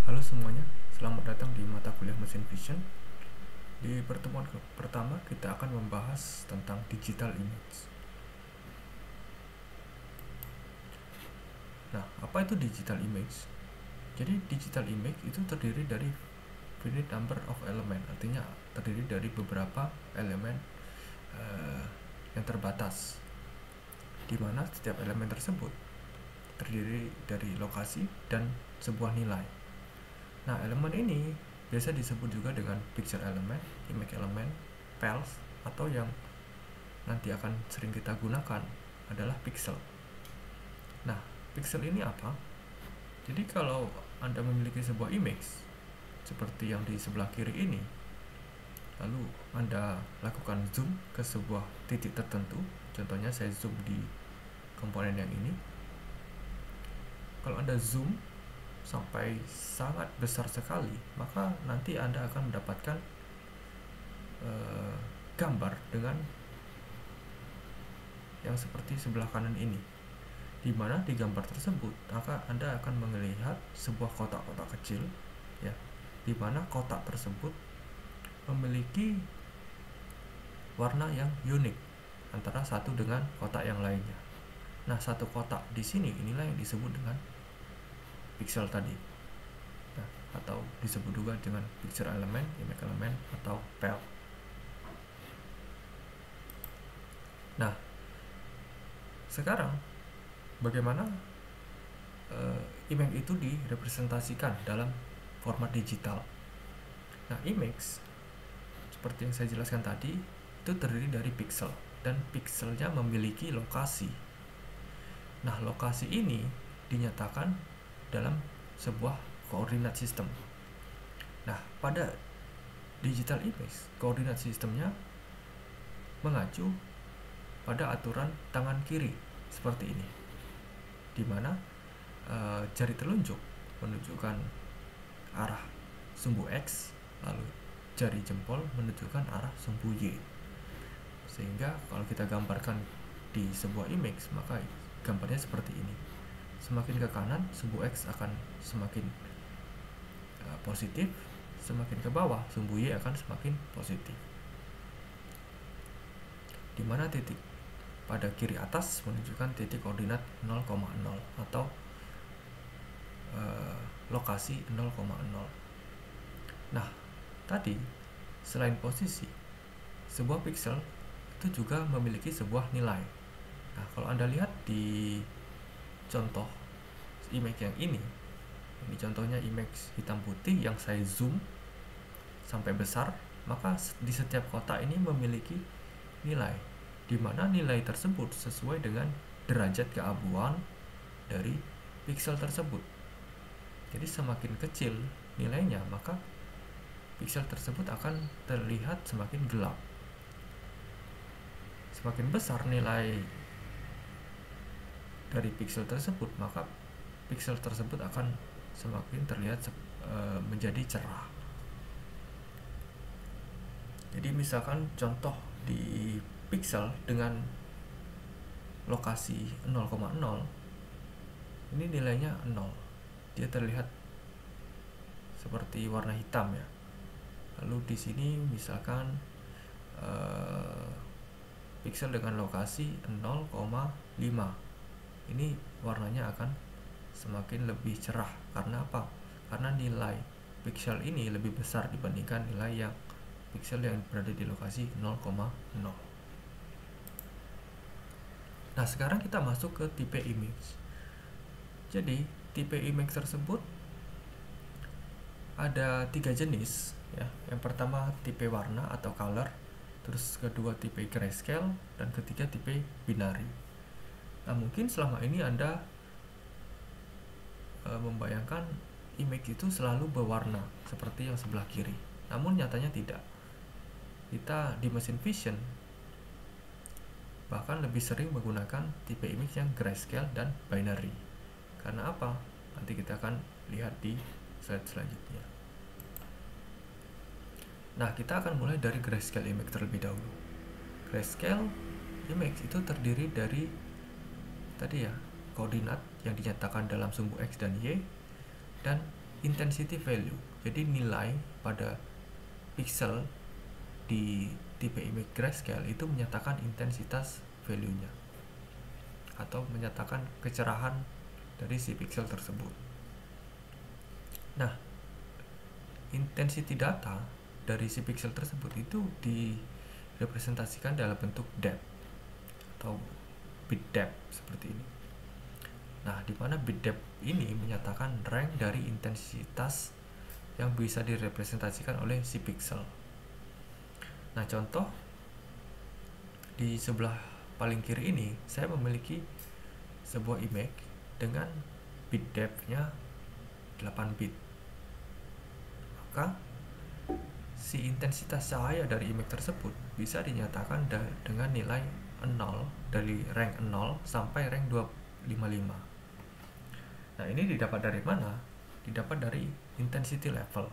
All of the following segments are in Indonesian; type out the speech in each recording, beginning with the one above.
Halo semuanya, selamat datang di mata kuliah Mesin Vision. Di pertemuan pertama kita akan membahas tentang digital image. Nah, apa itu digital image? Jadi digital image itu terdiri dari finite number of element, artinya terdiri dari beberapa elemen yang terbatas, di mana setiap elemen tersebut terdiri dari lokasi dan sebuah nilai. Nah, elemen ini biasa disebut juga dengan picture element, image element, pals, atau yang nanti akan sering kita gunakan adalah pixel. Nah, pixel ini apa? Jadi kalau Anda memiliki sebuah image seperti yang di sebelah kiri ini, lalu Anda lakukan zoom ke sebuah titik tertentu, contohnya saya zoom di komponen yang ini. Kalau Anda zoom sampai sangat besar sekali, maka nanti Anda akan mendapatkan gambar dengan yang seperti sebelah kanan ini, di mana di gambar tersebut maka Anda akan melihat sebuah kotak-kotak kecil, ya, di mana kotak tersebut memiliki warna yang unik antara satu dengan kotak yang lainnya. Nah, satu kotak di sini inilah yang disebut dengan pixel tadi, nah, atau disebut juga dengan picture element, image element, atau PEL. Nah, sekarang bagaimana image itu direpresentasikan dalam format digital? Nah, image seperti yang saya jelaskan tadi itu terdiri dari pixel, dan pixelnya memiliki lokasi. Nah, lokasi ini dinyatakan dalam sebuah koordinat sistem. Nah, pada digital image, koordinat sistemnya mengacu pada aturan tangan kiri seperti ini, di mana jari telunjuk menunjukkan arah sumbu X, lalu jari jempol menunjukkan arah sumbu Y. Sehingga kalau kita gambarkan di sebuah image, maka gambarnya seperti ini. Semakin ke kanan, sumbu X akan semakin positif, semakin ke bawah, sumbu Y akan semakin positif. Di mana titik pada kiri atas menunjukkan titik koordinat 0,0 atau lokasi 0,0. Nah, tadi selain posisi, sebuah pixel itu juga memiliki sebuah nilai. Nah, kalau Anda lihat di contoh image yang ini contohnya image hitam putih yang saya zoom sampai besar, maka di setiap kotak ini memiliki nilai, di mana nilai tersebut sesuai dengan derajat keabuan dari pixel tersebut. Jadi semakin kecil nilainya, maka pixel tersebut akan terlihat semakin gelap. Semakin besar nilai dari pixel tersebut, maka pixel tersebut akan semakin terlihat menjadi cerah. Jadi misalkan contoh di pixel dengan lokasi 0,0, ini nilainya 0, dia terlihat seperti warna hitam, ya. Lalu di sini misalkan pixel dengan lokasi 0,5, ini warnanya akan semakin lebih cerah. Karena apa? Karena nilai pixel ini lebih besar dibandingkan nilai yang pixel yang berada di lokasi 0,0. Nah, sekarang kita masuk ke tipe image. Jadi tipe image tersebut ada 3 jenis, ya. Yang pertama tipe warna atau color, terus kedua tipe grayscale, dan ketiga tipe binary. Nah, mungkin selama ini Anda membayangkan image itu selalu berwarna seperti yang sebelah kiri. Namun nyatanya tidak. Kita di mesin vision bahkan lebih sering menggunakan tipe image yang grayscale dan binary. Karena apa? Nanti kita akan lihat di slide selanjutnya. Nah, kita akan mulai dari grayscale image terlebih dahulu. Grayscale image itu terdiri dari tadi, ya, koordinat yang dinyatakan dalam sumbu X dan Y, dan intensity value. Jadi nilai pada pixel di tipe image grayscale itu menyatakan intensitas value-nya atau menyatakan kecerahan dari si pixel tersebut. Nah, intensity data dari si pixel tersebut itu direpresentasikan dalam bentuk depth atau bit depth seperti ini. Nah, di mana bit depth ini menyatakan rank dari intensitas yang bisa direpresentasikan oleh si pixel. Nah, contoh di sebelah paling kiri ini saya memiliki sebuah image dengan bit depth-nya 8 bit. Maka si intensitas cahaya dari image tersebut bisa dinyatakan dengan nilai 0, dari rank 0 sampai rank 255. Nah, ini didapat dari mana? Didapat dari intensity level,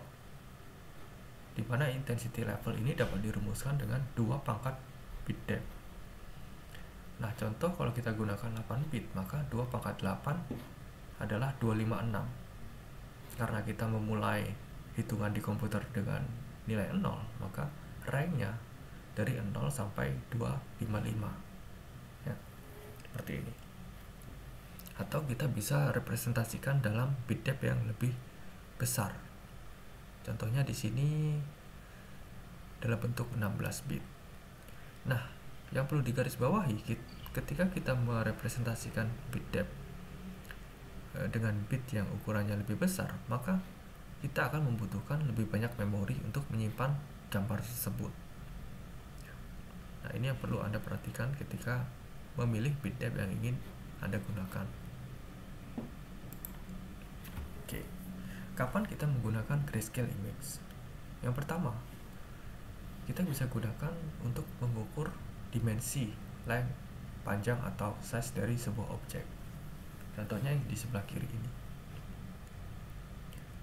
di mana intensity level ini dapat dirumuskan dengan 2 pangkat bit depth. Nah, contoh kalau kita gunakan 8 bit, maka 2 pangkat 8 adalah 256. Karena kita memulai hitungan di komputer dengan nilai 0, maka rank-nya dari 0 sampai 255. Ya, seperti ini. Atau kita bisa representasikan dalam bit depth yang lebih besar. Contohnya di sini dalam bentuk 16 bit. Nah, yang perlu digarisbawahi ketika kita merepresentasikan bit depth dengan bit yang ukurannya lebih besar, maka kita akan membutuhkan lebih banyak memori untuk menyimpan gambar tersebut. Nah, ini yang perlu Anda perhatikan ketika memilih bit depth yang ingin Anda gunakan. Oke, kapan kita menggunakan grayscale image? Yang pertama, kita bisa gunakan untuk mengukur dimensi, length, panjang atau size dari sebuah objek. Contohnya yang di sebelah kiri ini.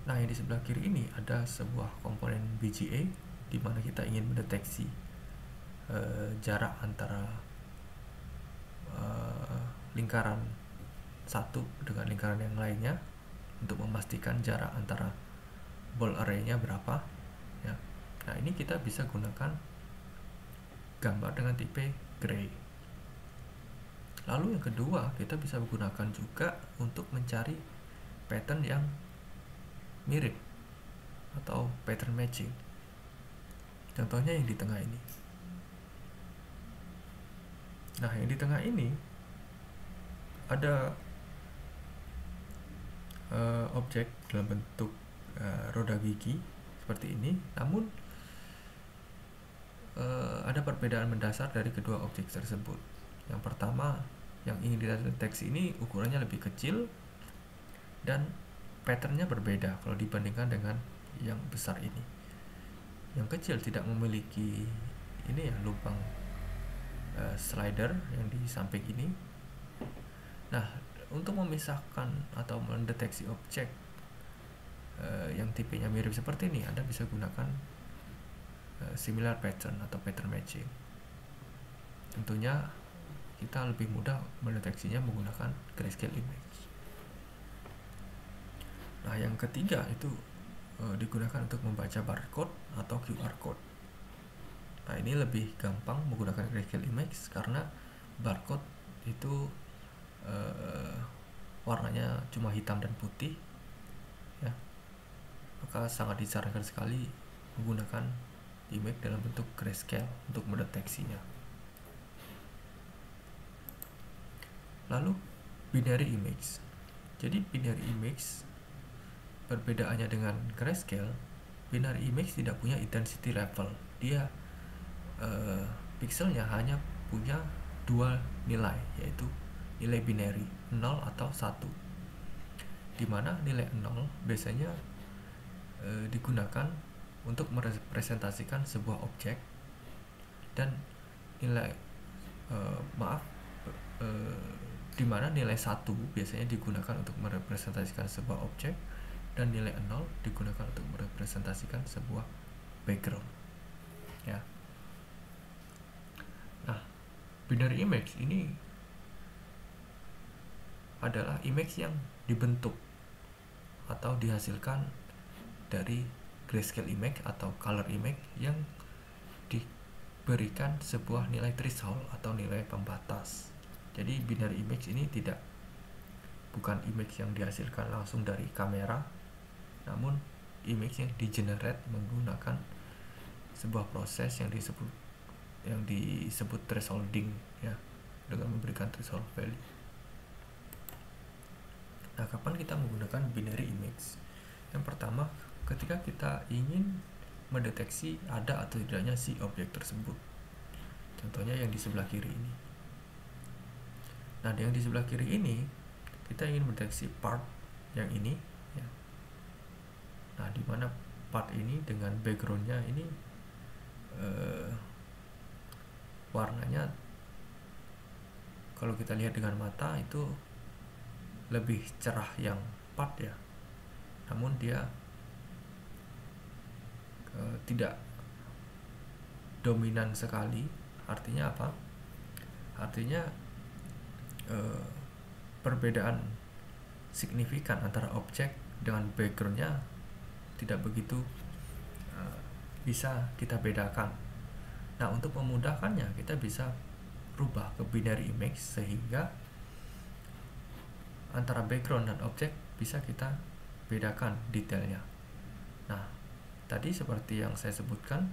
Nah, yang di sebelah kiri ini ada sebuah komponen BGA di mana kita ingin mendeteksi jarak antara lingkaran satu dengan lingkaran yang lainnya untuk memastikan jarak antara ball array-nya berapa. Ya. Nah, ini kita bisa gunakan gambar dengan tipe gray. Lalu yang kedua, kita bisa menggunakan juga untuk mencari pattern yang mirip atau pattern matching. Contohnya yang di tengah ini. Nah, yang di tengah ini ada objek dalam bentuk roda gigi seperti ini, namun ada perbedaan mendasar dari kedua objek tersebut. Yang pertama, yang ingin dideteksi ini ukurannya lebih kecil dan patternnya berbeda kalau dibandingkan dengan yang besar ini. Yang kecil tidak memiliki ini ya, lubang slider yang di samping ini. Nah, untuk memisahkan atau mendeteksi objek yang tipenya mirip seperti ini, Anda bisa gunakan similar pattern atau pattern matching. Tentunya kita lebih mudah mendeteksinya menggunakan grayscale image. Nah, yang ketiga itu digunakan untuk membaca barcode atau QR code. Nah, ini lebih gampang menggunakan grayscale image karena barcode itu warnanya cuma hitam dan putih, ya. Maka sangat disarankan sekali menggunakan image dalam bentuk grayscale untuk mendeteksinya. Lalu binary image. Jadi binary image perbedaannya dengan grayscale, binary image tidak punya intensity level. Dia pixelnya hanya punya dua nilai, yaitu nilai binary 0 atau 1. Dimana nilai 0 biasanya digunakan untuk merepresentasikan sebuah objek, dan nilai dimana nilai 1 biasanya digunakan untuk merepresentasikan sebuah objek, dan nilai 0 digunakan untuk merepresentasikan sebuah background, ya. Nah, binary image ini adalah image yang dibentuk atau dihasilkan dari grayscale image atau color image yang diberikan sebuah nilai threshold atau nilai pembatas. Jadi binary image ini bukan image yang dihasilkan langsung dari kamera, namun image yang di-generate menggunakan sebuah proses yang disebut thresholding, ya, dengan memberikan threshold value. Nah, kapan kita menggunakan binary image? Yang pertama, ketika kita ingin mendeteksi ada atau tidaknya si objek tersebut. Contohnya yang di sebelah kiri ini. Nah, yang di sebelah kiri ini kita ingin mendeteksi part yang ini, ya. Nah, di mana part ini dengan backgroundnya ini warnanya kalau kita lihat dengan mata itu lebih cerah yang part, ya. Namun dia tidak dominan sekali. Artinya apa? Artinya perbedaan signifikan antara objek dengan backgroundnya tidak begitu bisa kita bedakan. Nah, untuk memudahkannya kita bisa rubah ke binary image sehingga antara background dan objek bisa kita bedakan detailnya. Nah, tadi seperti yang saya sebutkan,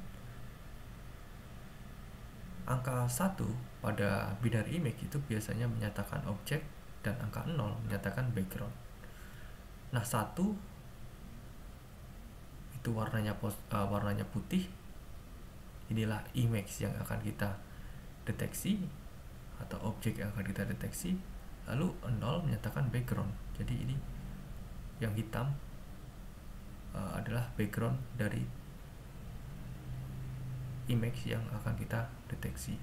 angka 1 pada binary image itu biasanya menyatakan objek dan angka 0 menyatakan background. Nah, 1 itu warnanya putih. Inilah image yang akan kita deteksi atau objek yang akan kita deteksi. Lalu 0 menyatakan background. Jadi ini yang hitam adalah background dari image yang akan kita deteksi.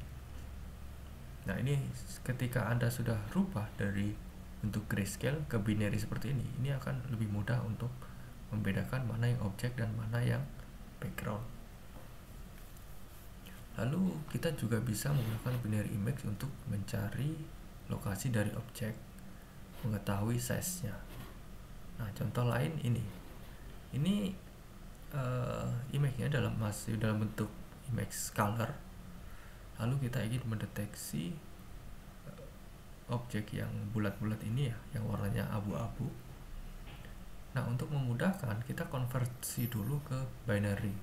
Nah, ini ketika Anda sudah rubah dari bentuk grayscale ke binary seperti ini akan lebih mudah untuk membedakan mana yang objek dan mana yang background. Lalu kita juga bisa menggunakan binary image untuk mencari lokasi dari objek, mengetahui size-nya. Nah, contoh lain ini image-nya masih dalam bentuk image scalar. Lalu kita ingin mendeteksi objek yang bulat-bulat ini, ya, yang warnanya abu-abu. Nah, untuk memudahkan kita konversi dulu ke binary.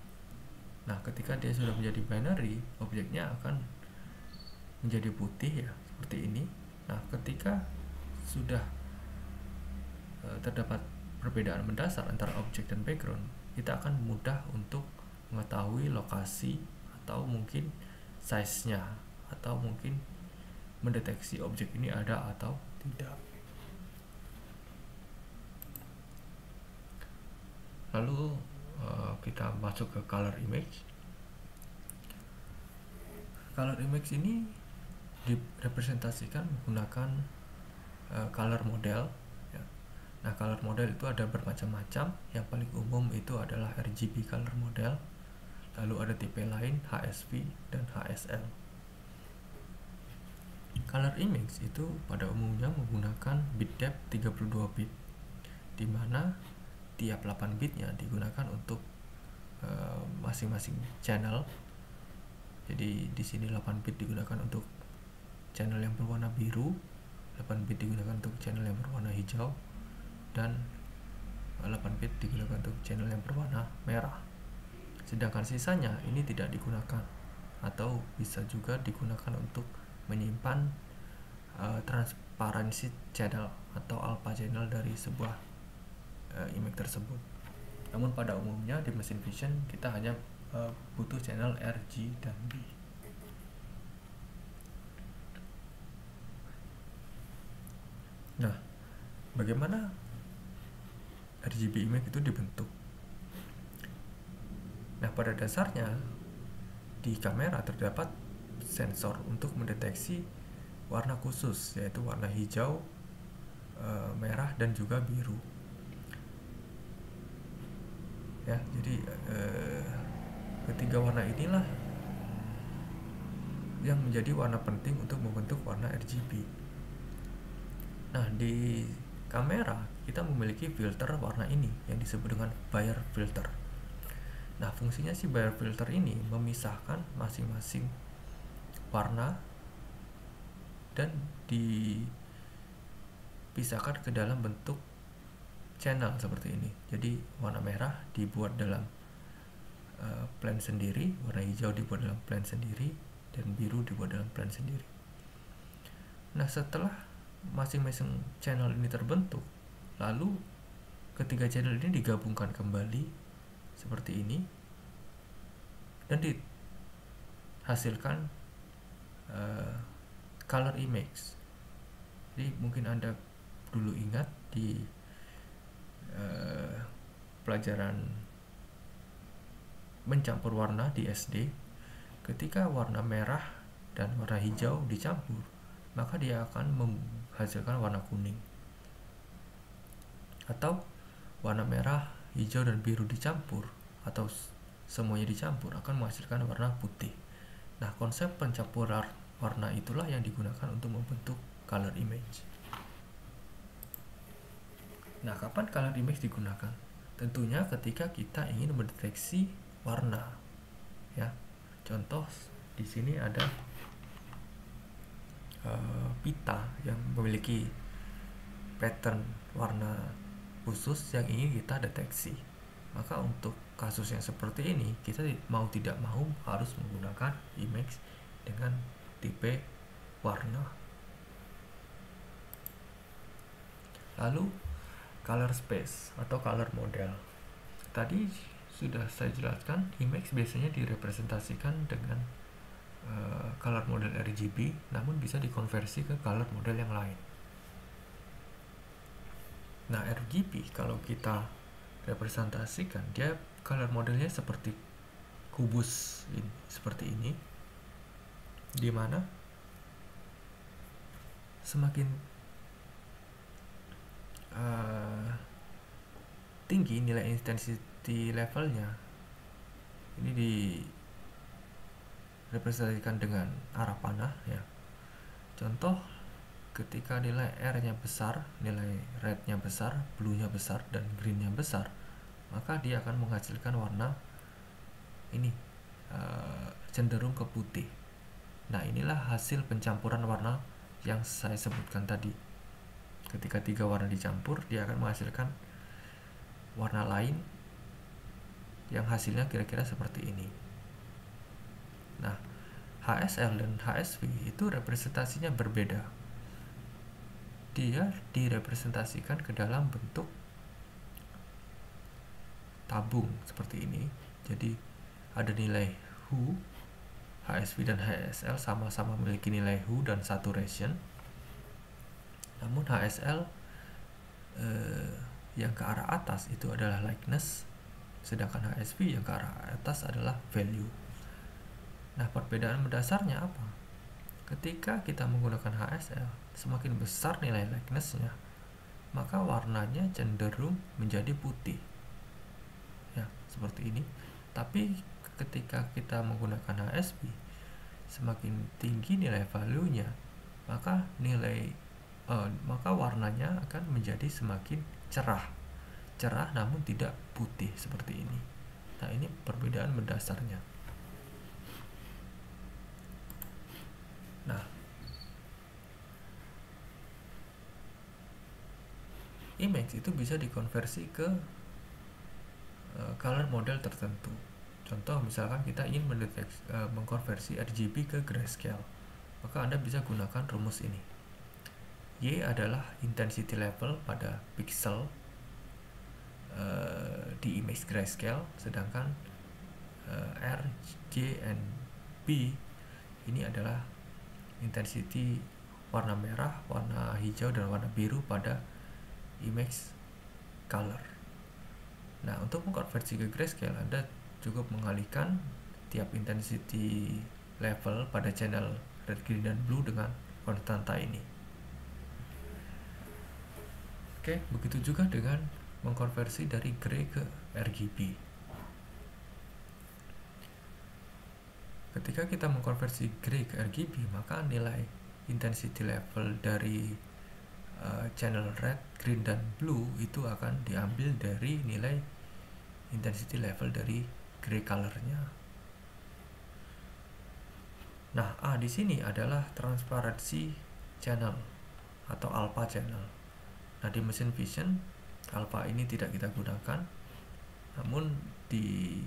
Nah, ketika dia sudah menjadi binary, objeknya akan menjadi putih, ya, seperti ini. Nah, ketika sudah terdapat perbedaan mendasar antara objek dan background, kita akan mudah untuk mengetahui lokasi atau mungkin size-nya, atau mungkin mendeteksi objek ini ada atau tidak. Lalu kita masuk ke color image. Color image ini direpresentasikan menggunakan color model, ya. Nah, color model itu ada bermacam-macam. Yang paling umum itu adalah RGB color model. Lalu ada tipe lain HSV dan HSL. Color image itu pada umumnya menggunakan bit depth 32 bit, di mana tiap 8 bitnya digunakan untuk masing-masing channel. Jadi di sini 8 bit digunakan untuk channel yang berwarna biru, 8 bit digunakan untuk channel yang berwarna hijau, dan 8 bit digunakan untuk channel yang berwarna merah. Sedangkan sisanya ini tidak digunakan, atau bisa juga digunakan untuk menyimpan transparansi channel atau alpha channel dari sebuah image tersebut. Namun pada umumnya di mesin vision kita hanya butuh channel R, G, dan B. Nah, bagaimana RGB image itu dibentuk? Nah, pada dasarnya di kamera terdapat sensor untuk mendeteksi warna khusus, yaitu warna hijau, merah, dan juga biru. Ya, jadi ketiga warna inilah yang menjadi warna penting untuk membentuk warna RGB. Nah, di kamera kita memiliki filter warna ini yang disebut dengan Bayer filter. Nah, fungsinya si Bayer filter ini memisahkan masing-masing warna dan dipisahkan ke dalam bentuk channel seperti ini. Jadi warna merah dibuat dalam plan sendiri, warna hijau dibuat dalam plan sendiri, dan biru dibuat dalam plan sendiri. Nah, setelah masing-masing channel ini terbentuk, lalu ketiga channel ini digabungkan kembali seperti ini dan dihasilkan color image. Jadi mungkin Anda dulu ingat di pelajaran mencampur warna di SD, ketika warna merah dan warna hijau dicampur, maka dia akan menghasilkan warna kuning. Atau warna merah, hijau, dan biru dicampur atau semuanya dicampur akan menghasilkan warna putih. Nah, konsep pencampuran warna itulah yang digunakan untuk membentuk color image. Nah, kapan color image digunakan? Tentunya ketika kita ingin mendeteksi warna, ya. Contoh di sini ada pita yang memiliki pattern warna khusus yang ingin kita deteksi. Maka untuk kasus yang seperti ini, kita mau tidak mau harus menggunakan image dengan tipe warna. Lalu color space atau color model. Tadi sudah saya jelaskan, image biasanya direpresentasikan dengan color model RGB, namun bisa dikonversi ke color model yang lain. Nah, RGB kalau kita representasikan, dia color modelnya seperti kubus ini, seperti ini, di mana semakin tinggi nilai intensity levelnya, ini direpresentasikan dengan arah panah, ya. Contoh, ketika nilai R-nya besar, nilai red-nya besar, blue-nya besar, dan green-nya besar, maka dia akan menghasilkan warna ini cenderung ke putih. Nah, inilah hasil pencampuran warna yang saya sebutkan tadi. Ketika tiga warna dicampur, dia akan menghasilkan warna lain yang hasilnya kira-kira seperti ini. Nah, HSL dan HSV itu representasinya berbeda. Dia direpresentasikan ke dalam bentuk tabung seperti ini. Jadi ada nilai hue, HSV dan HSL sama-sama memiliki nilai hue dan saturation. Namun HSL yang ke arah atas itu adalah lightness, sedangkan HSV yang ke arah atas adalah value. Nah, perbedaan mendasarnya apa? Ketika kita menggunakan HSL, semakin besar nilai lightness-nya, maka warnanya cenderung menjadi putih, ya, seperti ini. Tapi ketika kita menggunakan HSV, semakin tinggi nilai value-nya, maka warnanya akan menjadi semakin cerah namun tidak putih seperti ini. Nah, ini perbedaan mendasarnya. Nah, image itu bisa dikonversi ke color model tertentu. Contoh, misalkan kita ingin mengkonversi RGB ke grayscale, maka Anda bisa gunakan rumus ini. Y adalah intensity level pada pixel di image grayscale, sedangkan R, J, and B ini adalah intensity warna merah, warna hijau, dan warna biru pada image color. Nah, untuk mengkonversi ke grayscale, Anda cukup mengalihkan tiap intensity level pada channel red, green, dan blue dengan konstanta ini. Oke, begitu juga dengan mengkonversi dari gray ke RGB. Ketika kita mengkonversi gray ke RGB, maka nilai intensity level dari channel red, green, dan blue itu akan diambil dari nilai intensity level dari gray colornya. Nah, A di sini adalah transparansi channel atau alpha channel. Nah, di mesin vision alpha ini tidak kita gunakan, namun di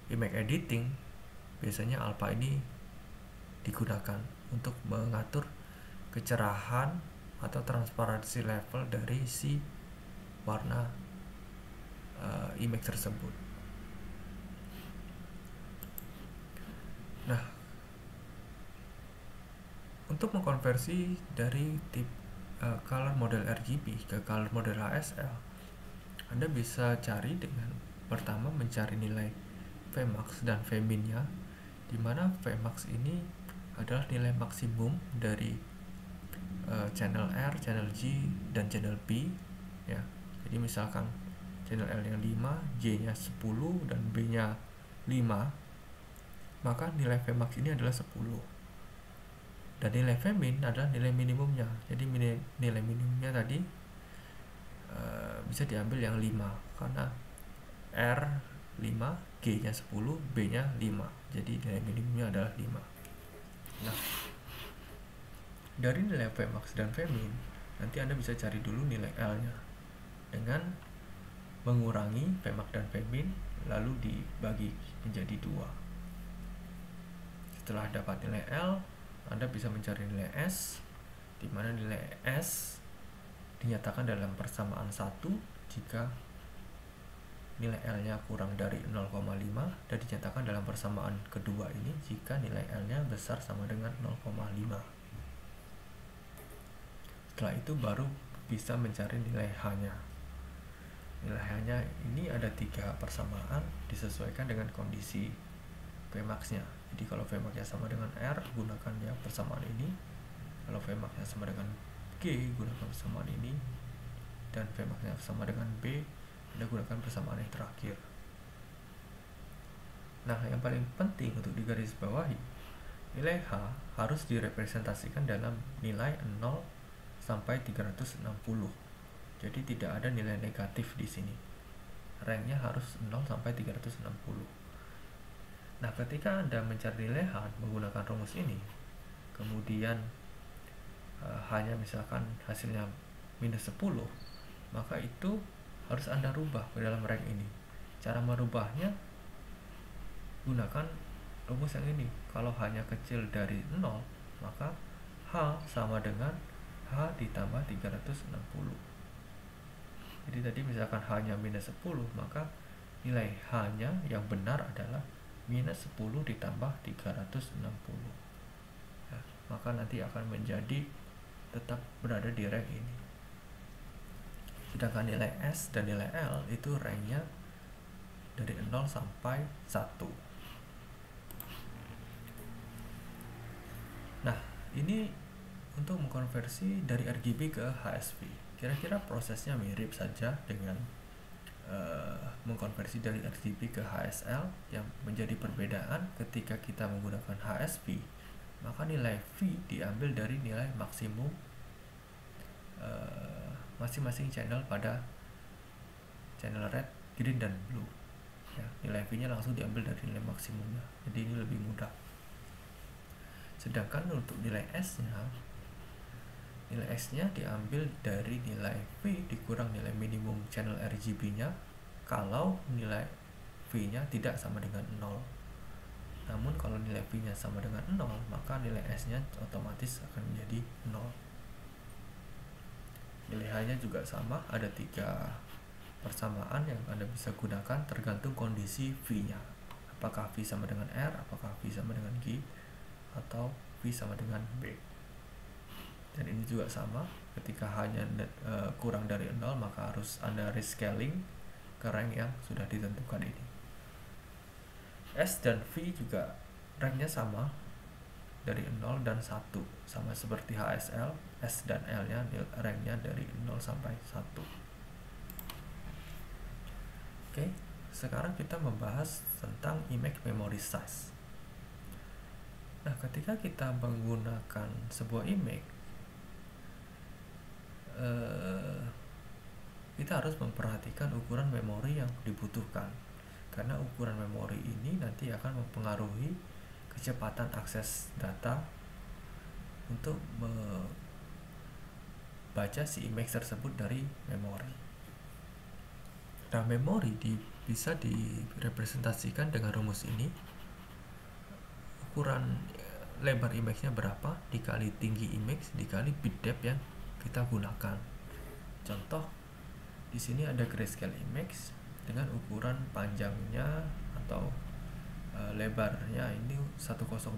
image editing biasanya alpha ini digunakan untuk mengatur kecerahan atau transparansi level dari si warna image tersebut. Nah, untuk mengkonversi dari color model RGB ke color model HSL, Anda bisa cari dengan pertama mencari nilai Vmax dan Vmin-nya, di mana Vmax ini adalah nilai maksimum dari channel R, channel G, dan channel B ya. Jadi misalkan channel L nya 5, J nya 10, dan B nya 5, maka nilai Vmax ini adalah 10. Dan nilai Vmin adalah nilai minimumnya. Jadi nilai minimumnya tadi bisa diambil yang 5, karena R 5, G nya 10, B nya 5. Jadi nilai minimumnya adalah 5. Nah, dari nilai Vmax dan Vmin, nanti Anda bisa cari dulu nilai L nya dengan mengurangi Vmax dan Vmin, lalu dibagi menjadi 2. Setelah dapat nilai L, Anda bisa mencari nilai S, di mana nilai S dinyatakan dalam persamaan 1 jika nilai L-nya kurang dari 0,5, dan dinyatakan dalam persamaan kedua ini jika nilai L-nya besar sama dengan 0,5. Setelah itu baru bisa mencari nilai H-nya. Nilai H-nya ini ada 3 persamaan disesuaikan dengan kondisi Vmax-nya. Jadi kalau Vmax-nya sama dengan R, gunakan yang persamaan ini. Kalau Vmax-nya sama dengan G, gunakan persamaan ini. Dan Vmax-nya sama dengan B, Anda gunakan persamaan yang terakhir. Nah, yang paling penting untuk digarisbawahi, nilai H harus direpresentasikan dalam nilai 0 sampai 360. Jadi tidak ada nilai negatif di sini. Ranknya harus 0 sampai 360. Nah, ketika Anda mencari nilai H menggunakan rumus ini, kemudian hanya misalkan hasilnya minus 10, maka itu harus Anda rubah ke dalam rank ini. Cara merubahnya, gunakan rumus yang ini. Kalau hanya kecil dari 0, maka H sama dengan H ditambah 360. Jadi tadi misalkan H-nya minus 10, maka nilai H-nya yang benar adalah minus 10 ditambah 360. Ya, maka nanti akan menjadi tetap berada di rank ini. Sedangkan nilai S dan nilai L itu ranknya dari 0 sampai 1. Nah, ini untuk mengkonversi dari RGB ke HSV. Kira-kira prosesnya mirip saja dengan mengkonversi dari RGB ke HSL. Yang menjadi perbedaan ketika kita menggunakan HSV, maka nilai V diambil dari nilai maksimum masing-masing channel pada channel red, green, dan blue ya. Nilai V nya langsung diambil dari nilai maksimumnya, jadi ini lebih mudah. Sedangkan untuk nilai S nya diambil dari nilai V dikurang nilai minimum channel RGB nya kalau nilai V nya tidak sama dengan 0. Namun kalau nilai V nya sama dengan 0, maka nilai S nya otomatis akan menjadi 0. Nilai H nya juga sama, ada 3 persamaan yang Anda bisa gunakan tergantung kondisi V nya. Apakah V sama dengan R, apakah V sama dengan G, atau V sama dengan B. Dan ini juga sama, ketika H-nya kurang dari 0, maka harus Anda rescaling ke rank yang sudah ditentukan ini. S dan V juga ranknya sama, dari 0 dan 1, sama seperti HSL. S dan L nya ranknya dari 0 sampai 1. Oke, sekarang kita membahas tentang image memory size. Nah, ketika kita menggunakan sebuah image, kita harus memperhatikan ukuran memori yang dibutuhkan, karena ukuran memori ini nanti akan mempengaruhi kecepatan akses data untuk membaca si image tersebut dari memori. Nah, memori bisa direpresentasikan dengan rumus ini. Ukuran lebar image-nya berapa dikali tinggi image dikali bit depth yang kita gunakan. Contoh, di sini ada grayscale image dengan ukuran panjangnya atau lebarnya ini 1024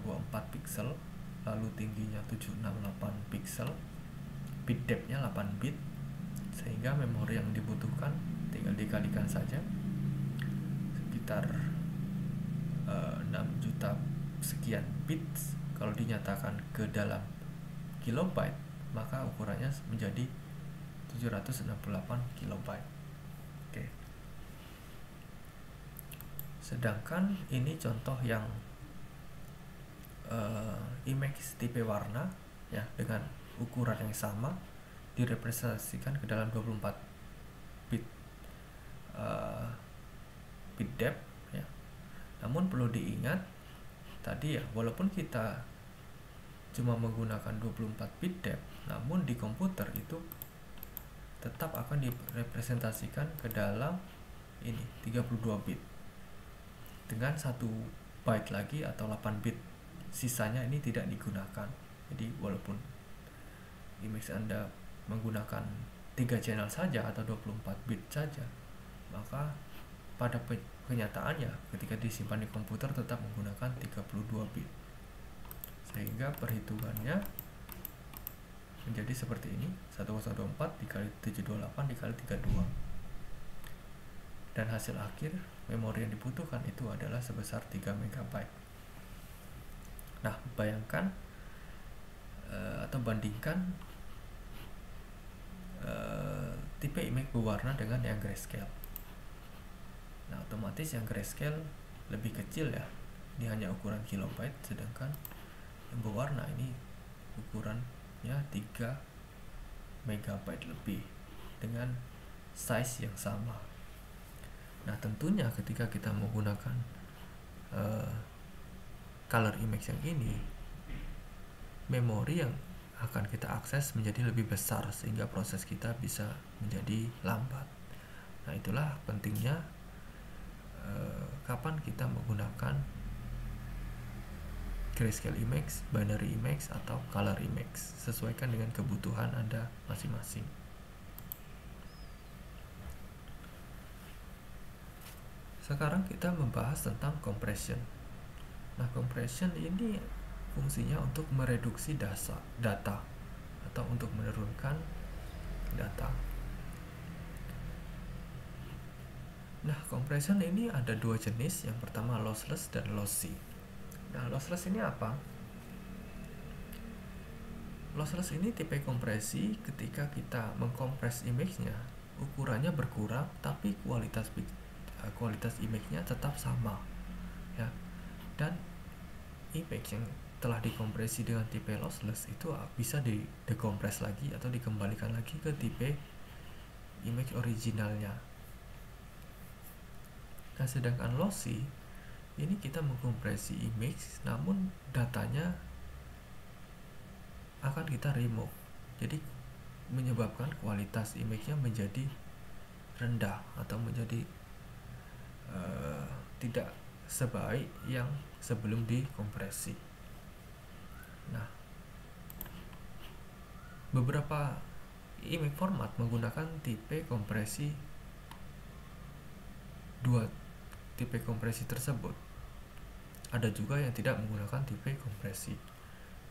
pixel, lalu tingginya 768 pixel, bit depth-nya 8 bit, sehingga memori yang dibutuhkan tinggal dikalikan saja, sekitar 6 juta sekian bits. Kalau dinyatakan ke dalam kilobyte, maka ukurannya menjadi 768 kilobyte. Oke. Sedangkan ini contoh yang image tipe warna ya, dengan ukuran yang sama direpresentasikan ke dalam 24 bit bit depth ya. Namun perlu diingat tadi ya, walaupun kita cuma menggunakan 24 bit depth, namun di komputer itu tetap akan direpresentasikan ke dalam ini 32 bit dengan 1 byte lagi atau 8 bit. Sisanya ini tidak digunakan. Jadi walaupun image Anda menggunakan 3 channel saja atau 24 bit saja, maka pada kenyataannya ketika disimpan di komputer tetap menggunakan 32 bit. Sehingga perhitungannya menjadi seperti ini, 1024 dikali 728 dikali 32. Dan hasil akhir memori yang dibutuhkan itu adalah sebesar 3 MB. Nah, bayangkan atau bandingkan tipe image berwarna dengan yang grayscale. Nah, otomatis yang grayscale lebih kecil ya, ini hanya ukuran kilobyte, sedangkan yang berwarna ini ukurannya 3 megabyte lebih dengan size yang sama. Nah, tentunya ketika kita menggunakan color image yang ini, memori yang akan kita akses menjadi lebih besar sehingga proses kita bisa menjadi lambat. Nah, itulah pentingnya kapan kita menggunakan grayscale image, binary image, atau color image. Sesuaikan dengan kebutuhan Anda masing-masing. Sekarang kita membahas tentang compression. Nah, compression ini fungsinya untuk mereduksi data atau untuk menurunkan data. Nah, compression ini ada 2 jenis. Yang pertama lossless dan lossy. Nah, lossless ini apa? Lossless ini tipe kompresi ketika kita mengkompres image-nya, ukurannya berkurang tapi kualitas image-nya tetap sama ya. Dan image yang telah dikompresi dengan tipe lossless itu bisa dekompres lagi atau dikembalikan lagi ke tipe image originalnya. Nah, sedangkan lossy ini kita mengkompresi image namun datanya akan kita remove, jadi menyebabkan kualitas image-nya menjadi rendah atau menjadi tidak sebaik yang sebelum dikompresi. Nah, beberapa image format menggunakan tipe kompresi, 2 tipe kompresi tersebut. Ada juga yang tidak menggunakan tipe kompresi.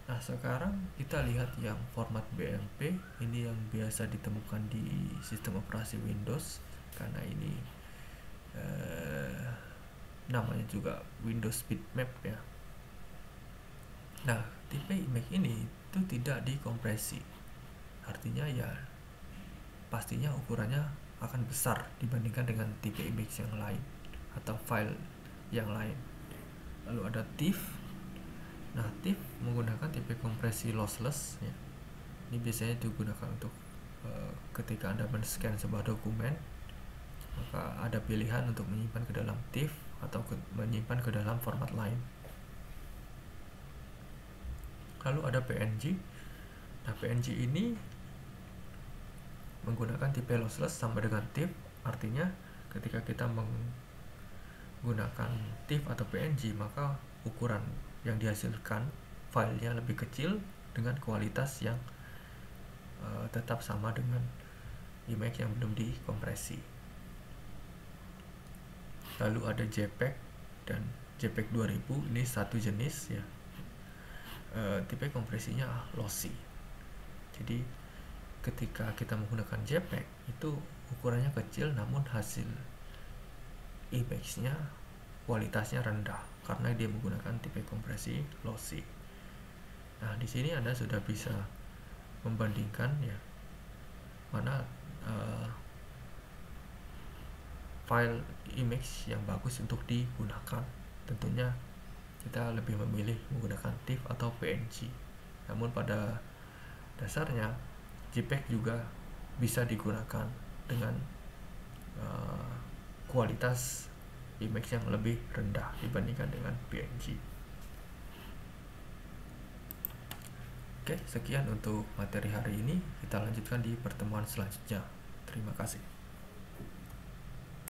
Nah, sekarang kita lihat yang format BMP. Ini yang biasa ditemukan di sistem operasi Windows, karena ini namanya juga Windows Bitmap ya. Nah, tipe image ini itu tidak dikompresi. Artinya ya pastinya ukurannya akan besar dibandingkan dengan tipe image yang lain atau file yang lain. Lalu ada TIFF. Nah, TIFF menggunakan tipe kompresi lossless ya. Ini biasanya digunakan untuk ketika Anda men-scan sebuah dokumen, maka ada pilihan untuk menyimpan ke dalam TIFF atau menyimpan ke dalam format lain. Lalu ada PNG. Nah, PNG ini menggunakan tipe lossless sama dengan TIFF, artinya ketika kita menggunakan TIFF atau PNG, maka ukuran yang dihasilkan filenya lebih kecil dengan kualitas yang tetap sama dengan image yang belum dikompresi. Lalu ada JPEG dan JPEG 2000, ini satu jenis ya. Tipe kompresinya lossy. Jadi ketika kita menggunakan JPEG itu ukurannya kecil, namun hasil image-nya kualitasnya rendah karena dia menggunakan tipe kompresi lossy. Nah, di sini Anda sudah bisa membandingkan ya mana file image yang bagus untuk digunakan. Tentunya kita lebih memilih menggunakan TIFF atau PNG. Namun pada dasarnya JPEG juga bisa digunakan dengan kualitas image yang lebih rendah dibandingkan dengan PNG. Oke, sekian untuk materi hari ini. Kita lanjutkan di pertemuan selanjutnya. Terima kasih.